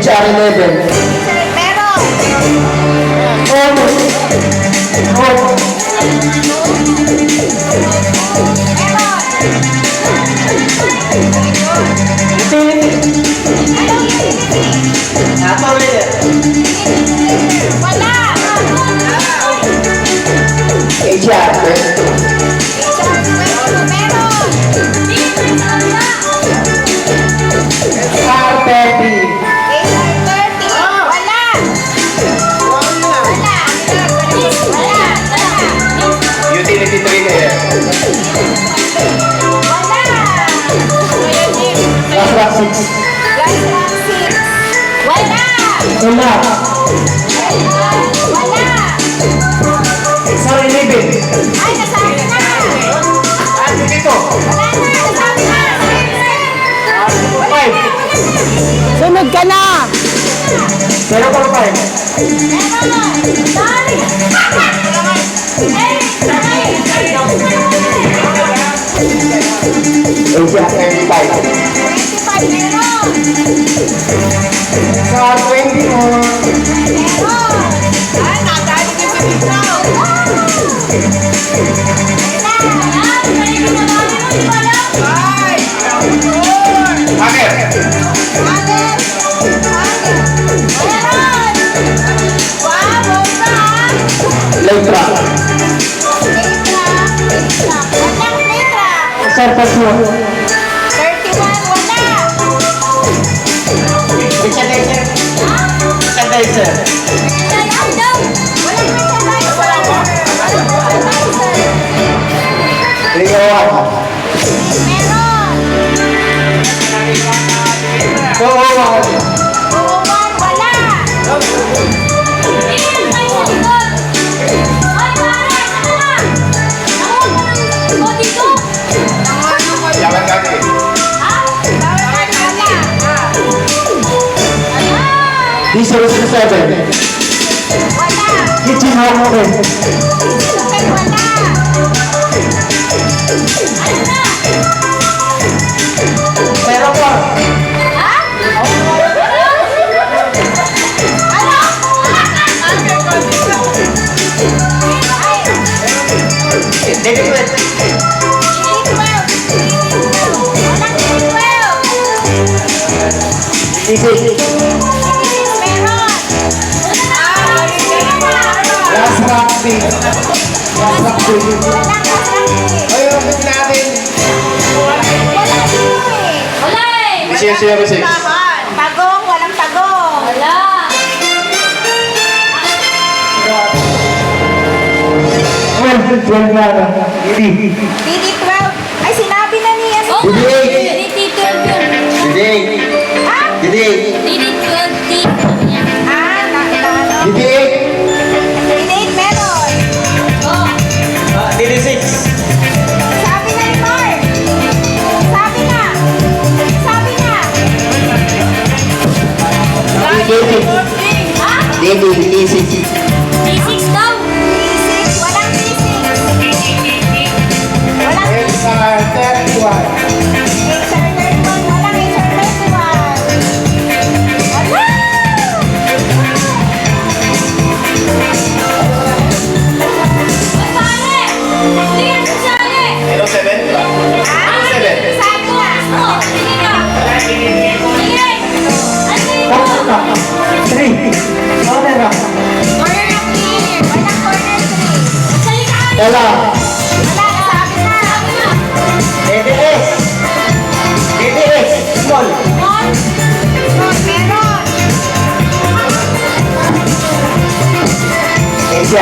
HR11. Meron. Wala. R30. HR30. Wala. Utility trigger. Last rock 6. Last round 6. Wala. Wala. Wala. Sorry, Libin. Ay, nasabi na. Ano dito? Wala na. Nasabi na. Five. Sunod ka na! 0.5. Meron. Sorry. HR35. 25 meron. Sa 24. Meron. Ay, nadali ko si Victor. Hacker. Letra. Surface mo. 31, wala. Merchandiser. Merchandiser. Meron. 201. 201, wala. Yaman kaki. D07. Wala. Kitchen Hawker. Wala. Meron pa. David West. D6. Last rock 6. Last rock 6. Ayun, kasi natin. Wala. 006. Tagong, walang tagong. Wala. 12 na. Hindi. DD12. Ay, sinabi na niya. Didig. Ha? Didig. Ah, nakilala. D8. DD8 meron. DD6. Sabi na ni Mark. Sabi na. Sabi na. D8. Ha? D6. D6. Walang D6. Walang SR31. HR31. Walang HR31. Wala! Hello, 7. Ah, sabi na. 3. Corner rock. Corner of clear. Walang corner 3. Wala.